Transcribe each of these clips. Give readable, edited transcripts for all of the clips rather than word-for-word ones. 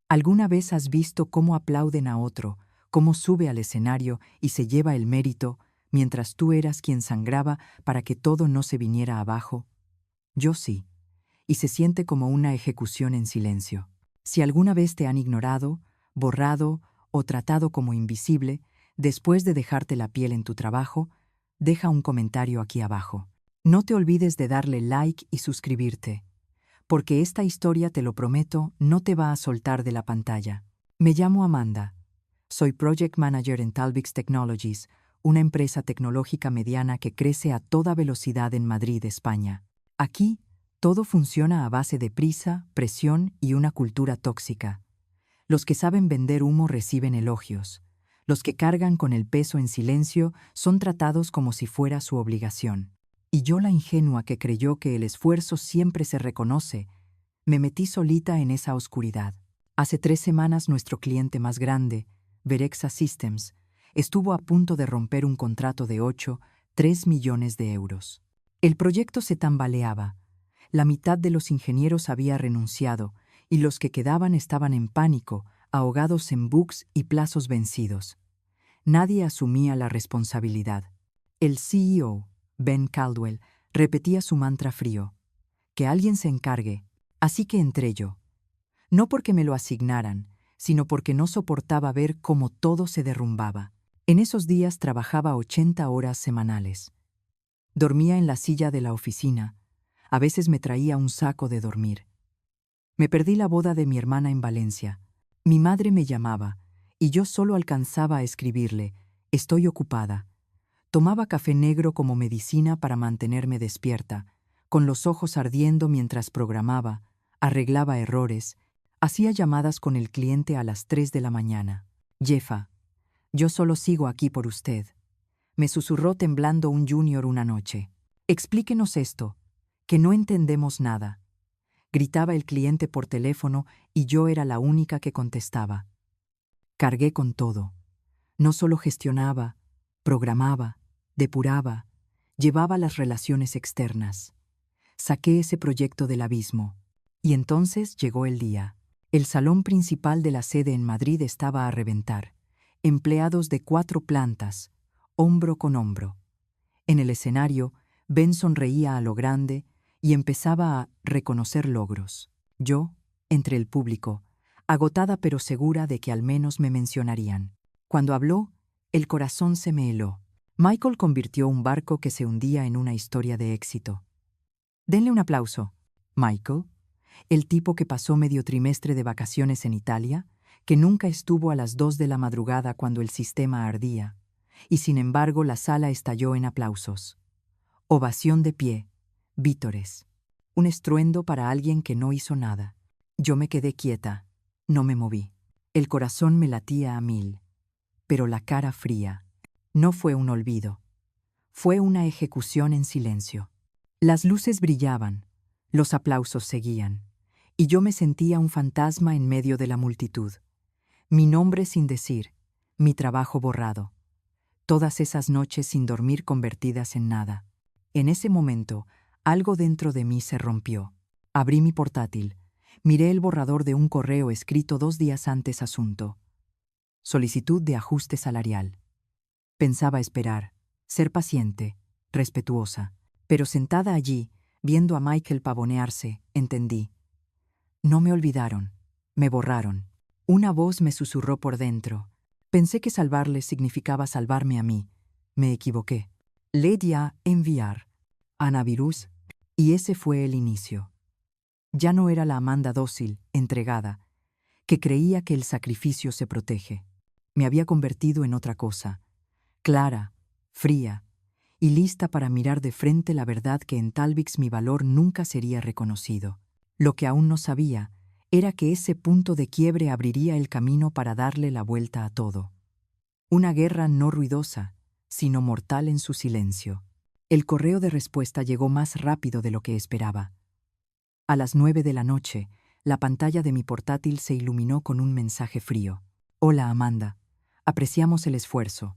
¿Alguna vez has visto cómo aplauden a otro, cómo sube al escenario y se lleva el mérito, mientras tú eras quien sangraba para que todo no se viniera abajo? Yo sí, y se siente como una ejecución en silencio. Si alguna vez te han ignorado, borrado o tratado como invisible, después de dejarte la piel en tu trabajo, deja un comentario aquí abajo. No te olvides de darle like y suscribirte, porque esta historia, te lo prometo, no te va a soltar de la pantalla. Me llamo Amanda. Soy Project Manager en Talvix Technologies, una empresa tecnológica mediana que crece a toda velocidad en Madrid, España. Aquí, todo funciona a base de prisa, presión y una cultura tóxica. Los que saben vender humo reciben elogios. Los que cargan con el peso en silencio son tratados como si fuera su obligación. Y yo, la ingenua que creyó que el esfuerzo siempre se reconoce, me metí solita en esa oscuridad. Hace 3 semanas nuestro cliente más grande, Verexa Systems, estuvo a punto de romper un contrato de 3 millones de euros. El proyecto se tambaleaba. La mitad de los ingenieros había renunciado y los que quedaban estaban en pánico, ahogados en bugs y plazos vencidos. Nadie asumía la responsabilidad. El CEO, Ben Caldwell, repetía su mantra frío: que alguien se encargue. Así que entré yo. No porque me lo asignaran, sino porque no soportaba ver cómo todo se derrumbaba. En esos días trabajaba 80 horas semanales. Dormía en la silla de la oficina. A veces me traía un saco de dormir. Me perdí la boda de mi hermana en Valencia. Mi madre me llamaba, y yo solo alcanzaba a escribirle: estoy ocupada. Tomaba café negro como medicina para mantenerme despierta, con los ojos ardiendo mientras programaba, arreglaba errores, hacía llamadas con el cliente a las 3 de la mañana. Jefa, yo solo sigo aquí por usted, me susurró temblando un junior una noche. Explíquenos esto, que no entendemos nada. Gritaba el cliente por teléfono y yo era la única que contestaba. Cargué con todo. No solo gestionaba, programaba, depuraba, llevaba las relaciones externas. Saqué ese proyecto del abismo. Y entonces llegó el día. El salón principal de la sede en Madrid estaba a reventar. Empleados de 4 plantas, hombro con hombro. En el escenario, Ben sonreía a lo grande y empezaba a reconocer logros. Yo, entre el público, agotada pero segura de que al menos me mencionarían. Cuando habló, el corazón se me heló. Michael convirtió un barco que se hundía en una historia de éxito. Denle un aplauso. Michael, el tipo que pasó medio trimestre de vacaciones en Italia, que nunca estuvo a las 2 de la madrugada cuando el sistema ardía, y sin embargo la sala estalló en aplausos. Ovación de pie, vítores. Un estruendo para alguien que no hizo nada. Yo me quedé quieta, no me moví. El corazón me latía a 1000, pero la cara fría. No fue un olvido. Fue una ejecución en silencio. Las luces brillaban, los aplausos seguían, y yo me sentía un fantasma en medio de la multitud. Mi nombre sin decir, mi trabajo borrado. Todas esas noches sin dormir convertidas en nada. En ese momento, algo dentro de mí se rompió. Abrí mi portátil, miré el borrador de un correo escrito 2 días antes. Asunto: solicitud de ajuste salarial. Pensaba esperar, ser paciente, respetuosa, pero sentada allí, viendo a Michael pavonearse, entendí. No me olvidaron, me borraron. Una voz me susurró por dentro. Pensé que salvarles significaba salvarme a mí. Me equivoqué. Le di a enviar. Anavirus. Y ese fue el inicio. Ya no era la Amanda dócil, entregada, que creía que el sacrificio se protege. Me había convertido en otra cosa. Clara, fría, y lista para mirar de frente la verdad que en Talvix mi valor nunca sería reconocido. Lo que aún no sabía era que ese punto de quiebre abriría el camino para darle la vuelta a todo. Una guerra no ruidosa, sino mortal en su silencio. El correo de respuesta llegó más rápido de lo que esperaba. A las 9 de la noche, la pantalla de mi portátil se iluminó con un mensaje frío. Hola, Amanda. Apreciamos el esfuerzo.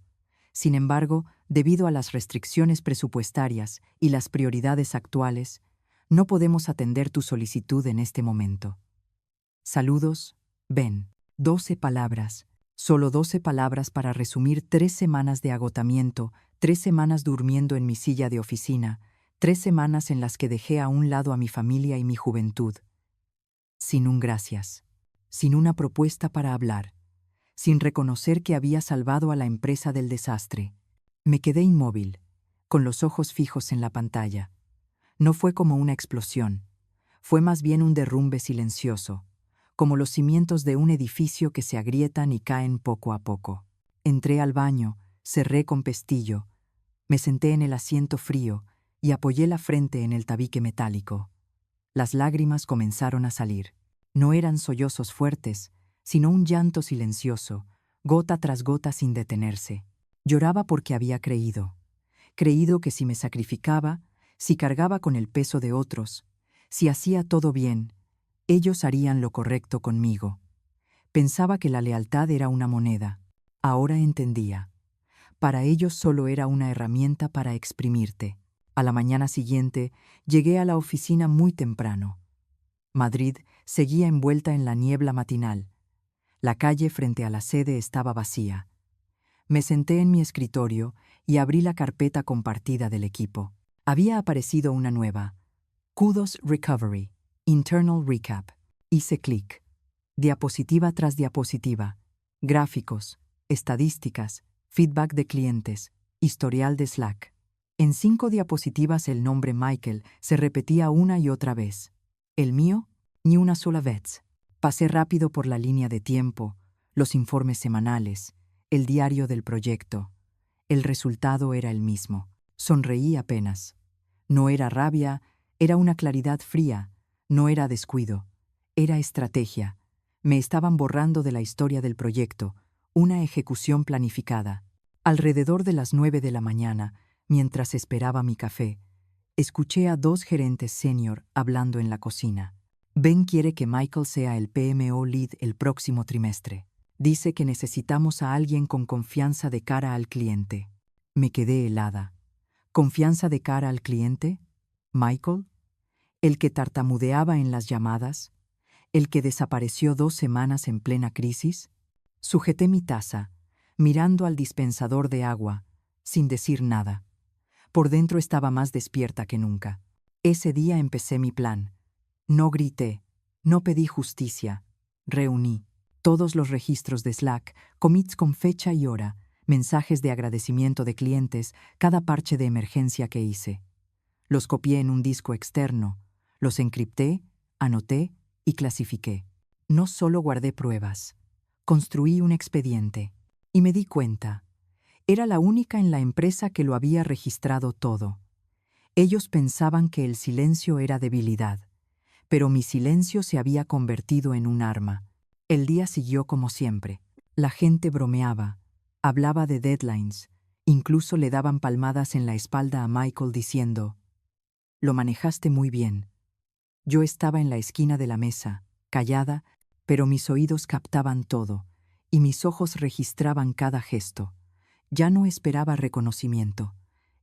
Sin embargo, debido a las restricciones presupuestarias y las prioridades actuales, no podemos atender tu solicitud en este momento. Saludos, Ven. 12 palabras. Solo 12 palabras para resumir 3 semanas de agotamiento, 3 semanas durmiendo en mi silla de oficina, 3 semanas en las que dejé a un lado a mi familia y mi juventud. Sin un gracias. Sin una propuesta para hablar. Sin reconocer que había salvado a la empresa del desastre. Me quedé inmóvil, con los ojos fijos en la pantalla. No fue como una explosión. Fue más bien un derrumbe silencioso, como los cimientos de un edificio que se agrietan y caen poco a poco. Entré al baño, cerré con pestillo, me senté en el asiento frío y apoyé la frente en el tabique metálico. Las lágrimas comenzaron a salir. No eran sollozos fuertes, sino un llanto silencioso, gota tras gota sin detenerse. Lloraba porque había creído que si me sacrificaba, si cargaba con el peso de otros, si hacía todo bien, ellos harían lo correcto conmigo. Pensaba que la lealtad era una moneda. Ahora entendía. Para ellos solo era una herramienta para exprimirte. A la mañana siguiente, llegué a la oficina muy temprano. Madrid seguía envuelta en la niebla matinal. La calle frente a la sede estaba vacía. Me senté en mi escritorio y abrí la carpeta compartida del equipo. Había aparecido una nueva. Kudos Recovery. Internal Recap. Hice clic. Diapositiva tras diapositiva. Gráficos, estadísticas, feedback de clientes, historial de Slack. En 5 diapositivas el nombre Michael se repetía una y otra vez. El mío, ni una sola vez. Pasé rápido por la línea de tiempo, los informes semanales, el diario del proyecto. El resultado era el mismo. Sonreí apenas. No era rabia, era una claridad fría, no era descuido, era estrategia. Me estaban borrando de la historia del proyecto, una ejecución planificada. Alrededor de las 9 de la mañana, mientras esperaba mi café, escuché a 2 gerentes senior hablando en la cocina. Ben quiere que Michael sea el PMO lead el próximo trimestre. Dice que necesitamos a alguien con confianza de cara al cliente. Me quedé helada. ¿Confianza de cara al cliente? ¿Michael? ¿El que tartamudeaba en las llamadas? ¿El que desapareció 2 semanas en plena crisis? Sujeté mi taza, mirando al dispensador de agua, sin decir nada. Por dentro estaba más despierta que nunca. Ese día empecé mi plan. No grité, no pedí justicia. Reuní todos los registros de Slack, commits con fecha y hora, mensajes de agradecimiento de clientes, cada parche de emergencia que hice. Los copié en un disco externo, los encripté, anoté y clasifiqué. No solo guardé pruebas, construí un expediente y me di cuenta. Era la única en la empresa que lo había registrado todo. Ellos pensaban que el silencio era debilidad, pero mi silencio se había convertido en un arma. El día siguió como siempre. La gente bromeaba, hablaba de deadlines, incluso le daban palmadas en la espalda a Michael diciendo: «Lo manejaste muy bien». Yo estaba en la esquina de la mesa, callada, pero mis oídos captaban todo, y mis ojos registraban cada gesto. Ya no esperaba reconocimiento.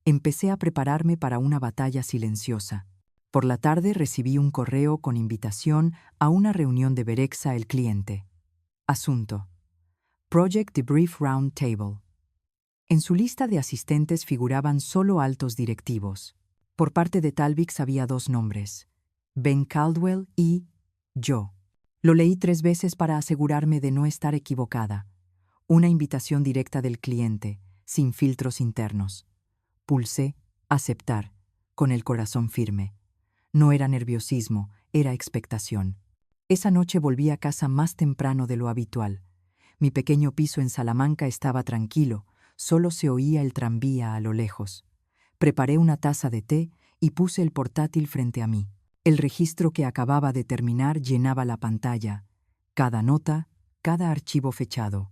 Empecé a prepararme para una batalla silenciosa. Por la tarde recibí un correo con invitación a una reunión de Berexa el cliente. Asunto: Project Debrief Round Table. En su lista de asistentes figuraban solo altos directivos. Por parte de Talvix había 2 nombres: Ben Caldwell y yo. Lo leí 3 veces para asegurarme de no estar equivocada. Una invitación directa del cliente, sin filtros internos. Pulsé aceptar, con el corazón firme. No era nerviosismo, era expectación. Esa noche volví a casa más temprano de lo habitual. Mi pequeño piso en Salamanca estaba tranquilo, solo se oía el tranvía a lo lejos. Preparé una taza de té y puse el portátil frente a mí. El registro que acababa de terminar llenaba la pantalla. Cada nota, cada archivo fechado.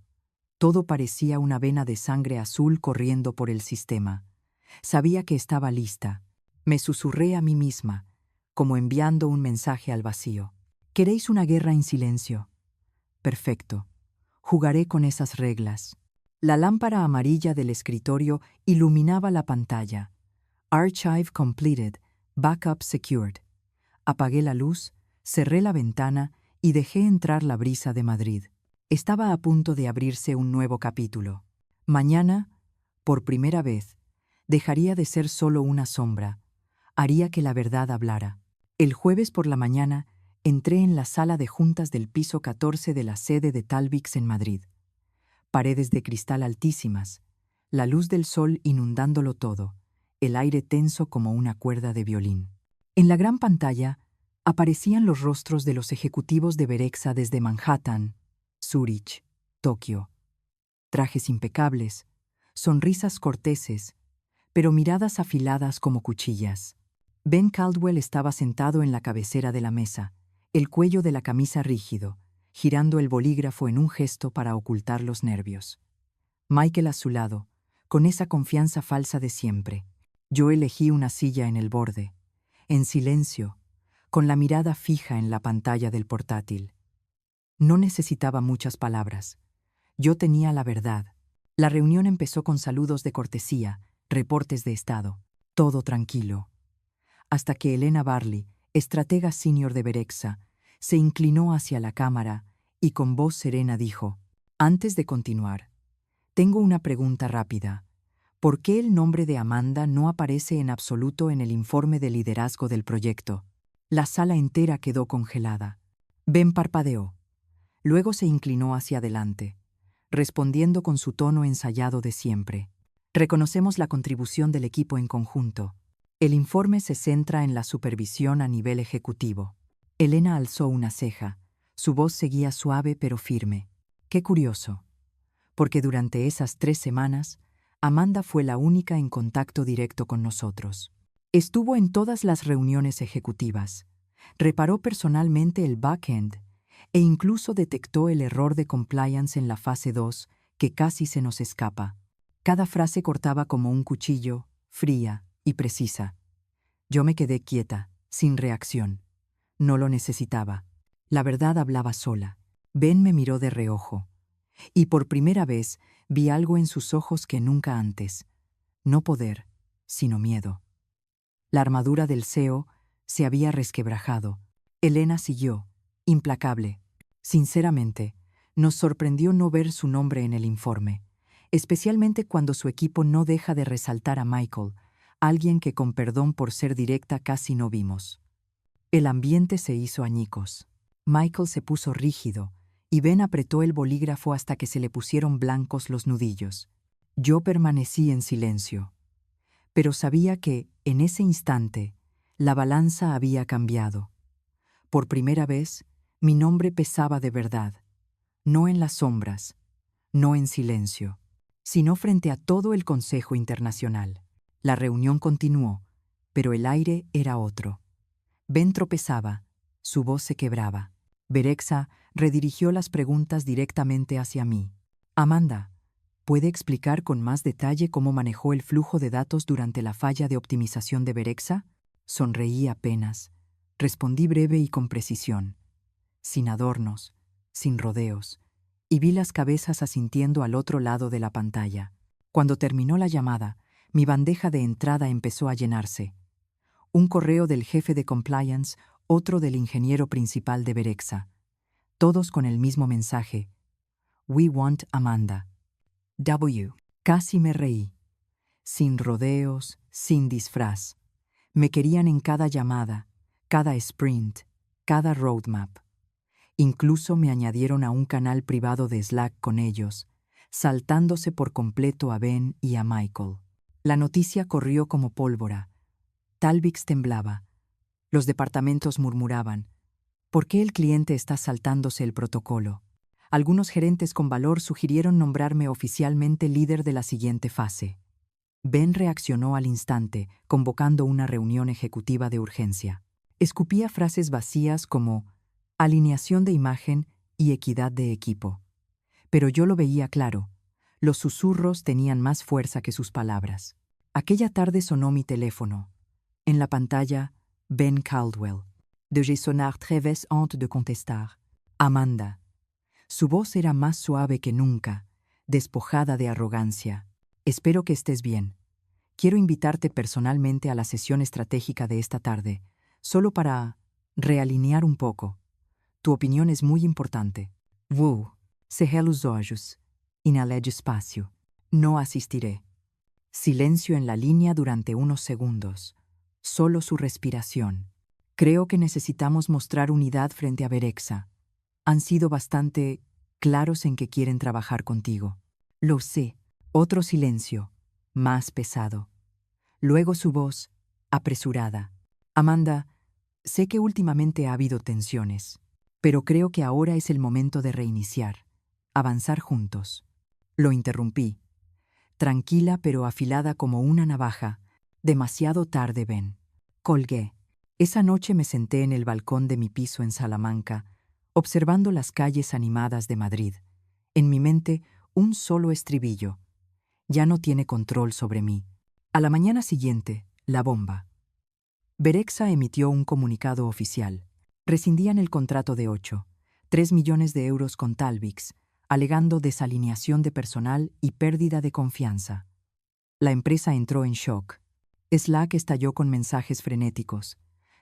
Todo parecía una vena de sangre azul corriendo por el sistema. Sabía que estaba lista. Me susurré a mí misma, como enviando un mensaje al vacío. ¿Queréis una guerra en silencio? Perfecto. Jugaré con esas reglas. La lámpara amarilla del escritorio iluminaba la pantalla. Archive completed. Backup secured. Apagué la luz, cerré la ventana y dejé entrar la brisa de Madrid. Estaba a punto de abrirse un nuevo capítulo. Mañana, por primera vez, dejaría de ser solo una sombra. Haría que la verdad hablara. El jueves por la mañana, entré en la sala de juntas del piso 14 de la sede de Talvix en Madrid. Paredes de cristal altísimas, la luz del sol inundándolo todo, el aire tenso como una cuerda de violín. En la gran pantalla aparecían los rostros de los ejecutivos de Berexa desde Manhattan, Zúrich, Tokio. Trajes impecables, sonrisas corteses, pero miradas afiladas como cuchillas. Ben Caldwell estaba sentado en la cabecera de la mesa, el cuello de la camisa rígido, girando el bolígrafo en un gesto para ocultar los nervios. Michael a su lado, con esa confianza falsa de siempre. Yo elegí una silla en el borde, en silencio, con la mirada fija en la pantalla del portátil. No necesitaba muchas palabras. Yo tenía la verdad. La reunión empezó con saludos de cortesía, reportes de estado, todo tranquilo. Hasta que Elena Barley, estratega senior de Berexa, se inclinó hacia la cámara y con voz serena dijo: «Antes de continuar, tengo una pregunta rápida. ¿Por qué el nombre de Amanda no aparece en absoluto en el informe de liderazgo del proyecto?» La sala entera quedó congelada. Ben parpadeó. Luego se inclinó hacia adelante, respondiendo con su tono ensayado de siempre. «Reconocemos la contribución del equipo en conjunto. El informe se centra en la supervisión a nivel ejecutivo». Elena alzó una ceja. Su voz seguía suave pero firme. «Qué curioso, porque durante esas 3 semanas, Amanda fue la única en contacto directo con nosotros. Estuvo en todas las reuniones ejecutivas, reparó personalmente el back-end e incluso detectó el error de compliance en la fase 2 que casi se nos escapa. Cada frase cortaba como un cuchillo, fría y precisa. Yo me quedé quieta, sin reacción. No lo necesitaba. La verdad hablaba sola. Ben me miró de reojo. Y por primera vez vi algo en sus ojos que nunca antes. No poder, sino miedo. La armadura del CEO se había resquebrajado. Elena siguió, implacable. Sinceramente, nos sorprendió no ver su nombre en el informe, especialmente cuando su equipo no deja de resaltar a Michael, alguien que con perdón por ser directa casi no vimos. El ambiente se hizo añicos. Michael se puso rígido y Ben apretó el bolígrafo hasta que se le pusieron blancos los nudillos. Yo permanecí en silencio, pero sabía que, en ese instante, la balanza había cambiado. Por primera vez, mi nombre pesaba de verdad, no en las sombras, no en silencio, sino frente a todo el Consejo Internacional. La reunión continuó, pero el aire era otro. Ben tropezaba, su voz se quebraba. Berexa redirigió las preguntas directamente hacia mí. «Amanda, ¿puede explicar con más detalle cómo manejó el flujo de datos durante la falla de optimización de Berexa?» Sonreí apenas. Respondí breve y con precisión, sin adornos, sin rodeos, y vi las cabezas asintiendo al otro lado de la pantalla. Cuando terminó la llamada, mi bandeja de entrada empezó a llenarse. Un correo del jefe de compliance, otro del ingeniero principal de Berexa, todos con el mismo mensaje: «We want Amanda». Casi me reí. Sin rodeos, sin disfraz. Me querían en cada llamada, cada sprint, cada roadmap. Incluso me añadieron a un canal privado de Slack con ellos, saltándose por completo a Ben y a Michael. La noticia corrió como pólvora. Talvix temblaba. Los departamentos murmuraban: «¿Por qué el cliente está saltándose el protocolo?». Algunos gerentes con valor sugirieron nombrarme oficialmente líder de la siguiente fase. Ben reaccionó al instante, convocando una reunión ejecutiva de urgencia. Escupía frases vacías como alineación de imagen y equidad de equipo. Pero yo lo veía claro. Los susurros tenían más fuerza que sus palabras. Aquella tarde sonó mi teléfono. En la pantalla, Ben Caldwell. Devait sonar très vite antes de contestar. Amanda. Su voz era más suave que nunca, despojada de arrogancia. «Espero que estés bien. Quiero invitarte personalmente a la sesión estratégica de esta tarde, solo para realinear un poco. Tu opinión es muy importante. Wu, cerré los ojos. Inhalé despacio. No asistiré. Silencio en la línea durante unos segundos. Solo su respiración. Creo que necesitamos mostrar unidad frente a Berexa. Han sido bastante claros en que quieren trabajar contigo. Lo sé. Otro silencio, más pesado. Luego su voz, apresurada. Amanda, sé que últimamente ha habido tensiones, pero creo que ahora es el momento de reiniciar, avanzar juntos. Lo interrumpí. Tranquila pero afilada como una navaja. Demasiado tarde, Ben. Colgué. Esa noche me senté en el balcón de mi piso en Salamanca, observando las calles animadas de Madrid. En mi mente, un solo estribillo. Ya no tiene control sobre mí. A la mañana siguiente, la bomba. Berexa emitió un comunicado oficial. Rescindían el contrato de 3 millones de euros con Talvix, alegando desalineación de personal y pérdida de confianza. La empresa entró en shock. Slack estalló con mensajes frenéticos,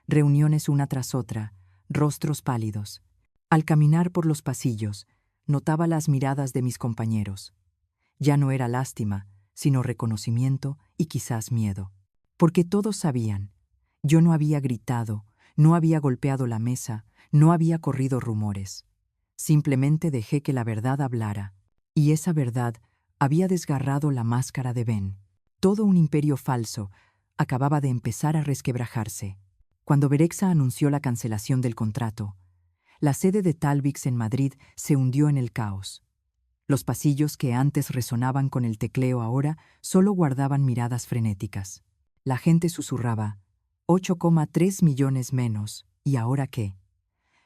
reuniones una tras otra, rostros pálidos. Al caminar por los pasillos, notaba las miradas de mis compañeros. Ya no era lástima, sino reconocimiento y quizás miedo. Porque todos sabían. Yo no había gritado, no había golpeado la mesa, no había corrido rumores. Simplemente dejé que la verdad hablara. Y esa verdad había desgarrado la máscara de Ben. Todo un imperio falso acababa de empezar a resquebrajarse. Cuando Berexa anunció la cancelación del contrato, la sede de Talvix en Madrid se hundió en el caos. Los pasillos que antes resonaban con el tecleo ahora solo guardaban miradas frenéticas. La gente susurraba, 8,3 millones menos, ¿y ahora qué?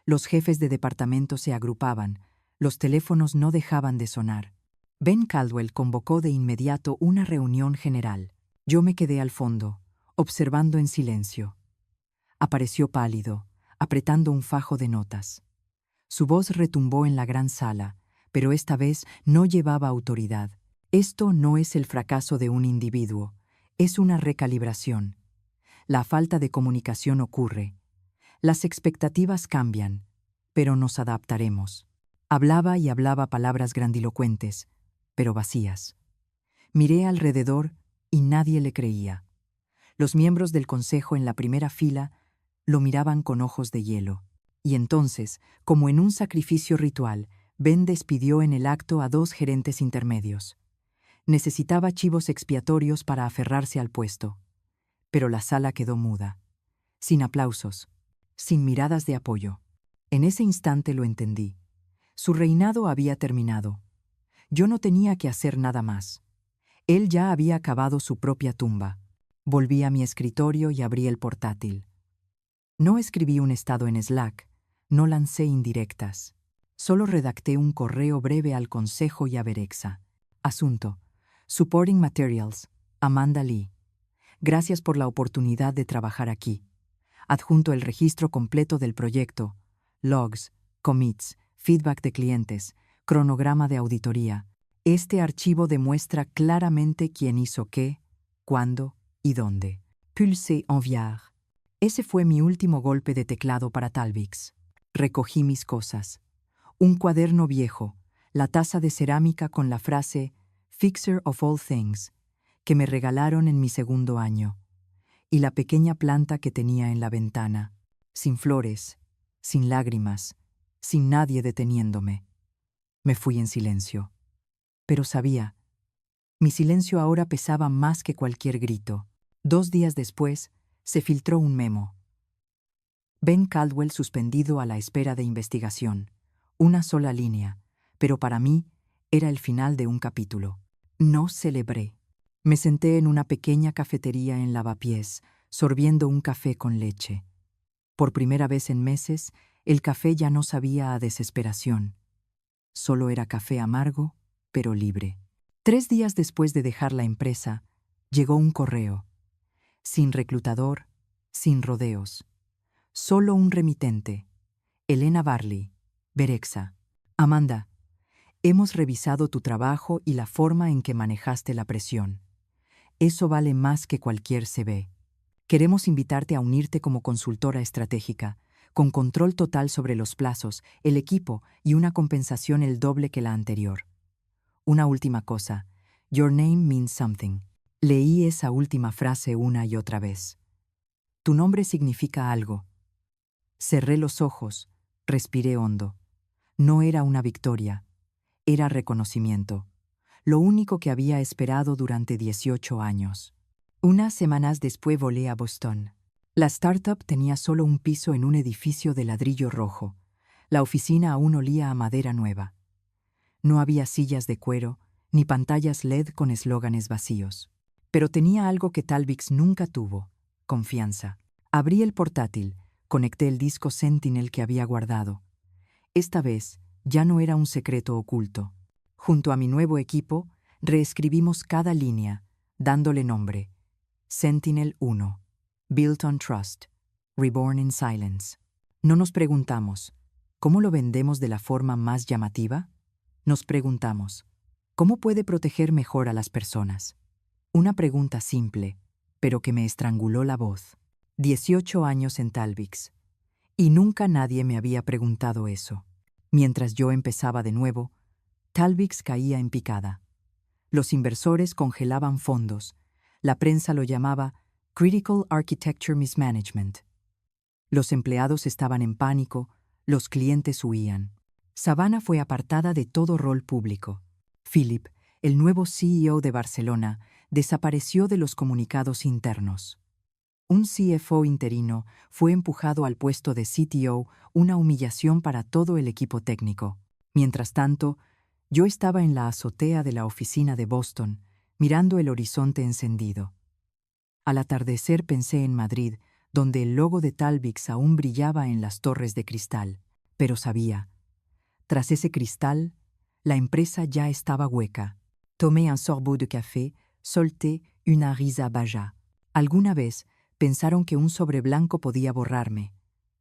Los jefes de departamento se agrupaban, los teléfonos no dejaban de sonar. Ben Caldwell convocó de inmediato una reunión general. Yo me quedé al fondo, observando en silencio. Apareció pálido, apretando un fajo de notas. Su voz retumbó en la gran sala, pero esta vez no llevaba autoridad. Esto no es el fracaso de un individuo, es una recalibración. La falta de comunicación ocurre. Las expectativas cambian, pero nos adaptaremos. Hablaba y hablaba palabras grandilocuentes, pero vacías. Miré alrededor y nadie le creía. Los miembros del consejo en la primera fila lo miraban con ojos de hielo. Y entonces, como en un sacrificio ritual, Ben despidió en el acto a 2 gerentes intermedios. Necesitaba chivos expiatorios para aferrarse al puesto. Pero la sala quedó muda, sin aplausos, sin miradas de apoyo. En ese instante lo entendí. Su reinado había terminado. Yo no tenía que hacer nada más. Él ya había cavado su propia tumba. Volví a mi escritorio y abrí el portátil. No escribí un estado en Slack, no lancé indirectas. Solo redacté un correo breve al consejo y a Berexa. Asunto: Supporting Materials, Amanda Lee. Gracias por la oportunidad de trabajar aquí. Adjunto el registro completo del proyecto, logs, commits, feedback de clientes, cronograma de auditoría. Este archivo demuestra claramente quién hizo qué, cuándo y dónde. Pulsé enviar. Ese fue mi último golpe de teclado para Talvix. Recogí mis cosas. Un cuaderno viejo, la taza de cerámica con la frase Fixer of all things, que me regalaron en mi segundo año, y la pequeña planta que tenía en la ventana, sin flores, sin lágrimas, sin nadie deteniéndome. Me fui en silencio. Pero sabía, mi silencio ahora pesaba más que cualquier grito. 2 días después, se filtró un memo. Ben Caldwell suspendido a la espera de investigación. Una sola línea, pero para mí era el final de un capítulo. No celebré. Me senté en una pequeña cafetería en Lavapiés, sorbiendo un café con leche. Por primera vez en meses, el café ya no sabía a desesperación. Solo era café amargo, pero libre. 3 días después de dejar la empresa, llegó un correo. Sin reclutador, sin rodeos. Solo un remitente. Elena Barley, Berexa. Amanda, hemos revisado tu trabajo y la forma en que manejaste la presión. Eso vale más que cualquier CV. Queremos invitarte a unirte como consultora estratégica, con control total sobre los plazos, el equipo y una compensación el doble que la anterior. Una última cosa. Your name means something. Leí esa última frase una y otra vez. Tu nombre significa algo. Cerré los ojos, respiré hondo. No era una victoria, era reconocimiento. Lo único que había esperado durante 18 años. Unas semanas después volé a Boston. La startup tenía solo un piso en un edificio de ladrillo rojo. La oficina aún olía a madera nueva. No había sillas de cuero, ni pantallas LED con eslóganes vacíos. Pero tenía algo que Talvix nunca tuvo: confianza. Abrí el portátil, conecté el disco Sentinel que había guardado. Esta vez ya no era un secreto oculto. Junto a mi nuevo equipo, reescribimos cada línea, dándole nombre. Sentinel 1. Built on Trust. Reborn in Silence. No nos preguntamos, ¿cómo lo vendemos de la forma más llamativa? Nos preguntamos, ¿cómo puede proteger mejor a las personas? Una pregunta simple, pero que me estranguló la voz. 18 años en Talvix. Y nunca nadie me había preguntado eso. Mientras yo empezaba de nuevo, Talvix caía en picada. Los inversores congelaban fondos. La prensa lo llamaba Critical Architecture Mismanagement. Los empleados estaban en pánico, los clientes huían. Savannah fue apartada de todo rol público. Philip, el nuevo CEO de Barcelona, desapareció de los comunicados internos. Un CFO interino fue empujado al puesto de CTO, una humillación para todo el equipo técnico. Mientras tanto, yo estaba en la azotea de la oficina de Boston, mirando el horizonte encendido. Al atardecer pensé en Madrid, donde el logo de Talvix aún brillaba en las torres de cristal. Pero sabía, tras ese cristal, la empresa ya estaba hueca. Tomé un sorbot de café, solté una risa baja. Alguna vez pensaron que un sobre blanco podía borrarme.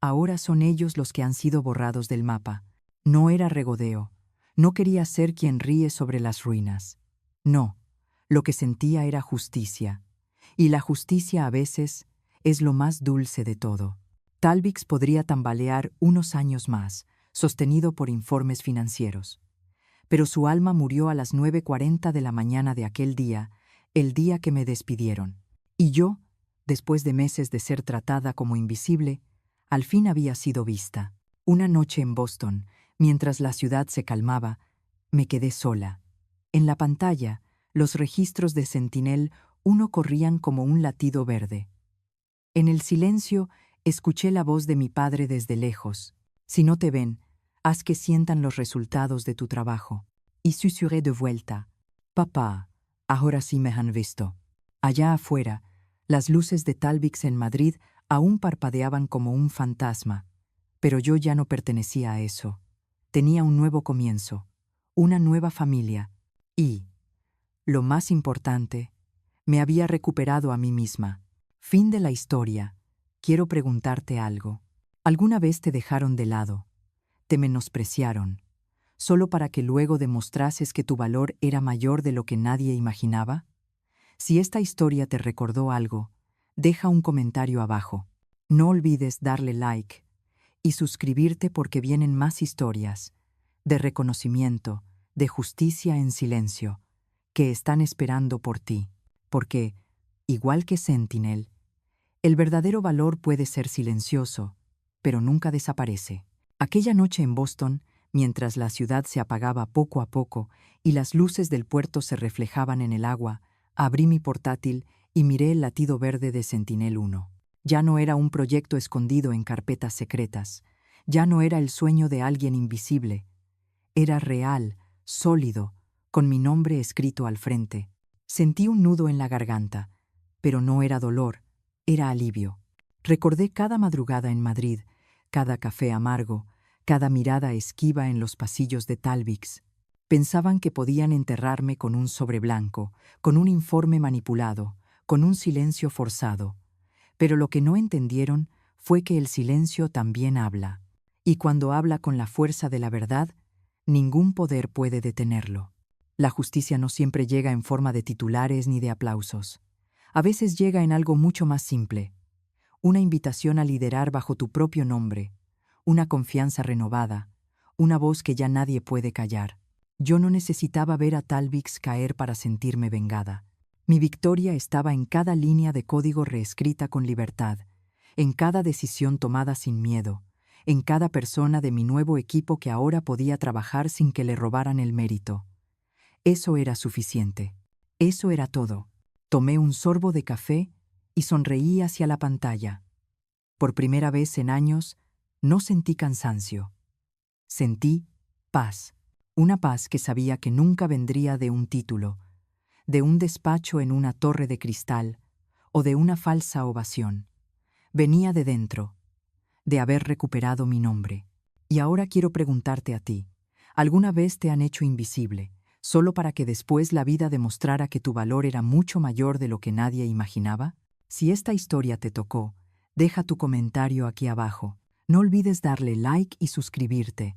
Ahora son ellos los que han sido borrados del mapa. No era regodeo. No quería ser quien ríe sobre las ruinas. No, lo que sentía era justicia. Y la justicia a veces es lo más dulce de todo. Talvix podría tambalear unos años más, sostenido por informes financieros. Pero su alma murió a las 9:40 de la mañana de aquel día, el día que me despidieron. Y yo, después de meses de ser tratada como invisible, al fin había sido vista. Una noche en Boston, mientras la ciudad se calmaba, me quedé sola. En la pantalla, los registros de Sentinel 1 corrían como un latido verde. En el silencio, escuché la voz de mi padre desde lejos. Si no te ven, haz que sientan los resultados de tu trabajo. Y susurré de vuelta. Papá, ahora sí me han visto. Allá afuera, las luces de Talvix en Madrid aún parpadeaban como un fantasma. Pero yo ya no pertenecía a eso. Tenía un nuevo comienzo, una nueva familia. Y, lo más importante, me había recuperado a mí misma. Fin de la historia. Quiero preguntarte algo. ¿Alguna vez te dejaron de lado? ¿Te menospreciaron? ¿Solo para que luego demostrases que tu valor era mayor de lo que nadie imaginaba? Si esta historia te recordó algo, deja un comentario abajo. No olvides darle like y suscribirte porque vienen más historias de reconocimiento, de justicia en silencio, que están esperando por ti. Porque, igual que Sentinel, el verdadero valor puede ser silencioso, pero nunca desaparece. Aquella noche en Boston, mientras la ciudad se apagaba poco a poco y las luces del puerto se reflejaban en el agua, abrí mi portátil y miré el latido verde de Sentinel 1. Ya no era un proyecto escondido en carpetas secretas. Ya no era el sueño de alguien invisible. Era real, sólido, con mi nombre escrito al frente. Sentí un nudo en la garganta, pero no era dolor, era alivio. Recordé cada madrugada en Madrid, cada café amargo, cada mirada esquiva en los pasillos de Talvix. Pensaban que podían enterrarme con un sobre blanco, con un informe manipulado, con un silencio forzado. Pero lo que no entendieron fue que el silencio también habla. Y cuando habla con la fuerza de la verdad, ningún poder puede detenerlo. La justicia no siempre llega en forma de titulares ni de aplausos. A veces llega en algo mucho más simple. Una invitación a liderar bajo tu propio nombre, una confianza renovada, una voz que ya nadie puede callar. Yo no necesitaba ver a Talvix caer para sentirme vengada. Mi victoria estaba en cada línea de código reescrita con libertad, en cada decisión tomada sin miedo, en cada persona de mi nuevo equipo que ahora podía trabajar sin que le robaran el mérito. Eso era suficiente. Eso era todo. Tomé un sorbo de café y sonreí hacia la pantalla. Por primera vez en años, no sentí cansancio. Sentí paz. Una paz que sabía que nunca vendría de un título, de un despacho en una torre de cristal o de una falsa ovación. Venía de dentro, de haber recuperado mi nombre. Y ahora quiero preguntarte a ti, ¿alguna vez te han hecho invisible, solo para que después la vida demostrara que tu valor era mucho mayor de lo que nadie imaginaba? Si esta historia te tocó, deja tu comentario aquí abajo. No olvides darle like y suscribirte,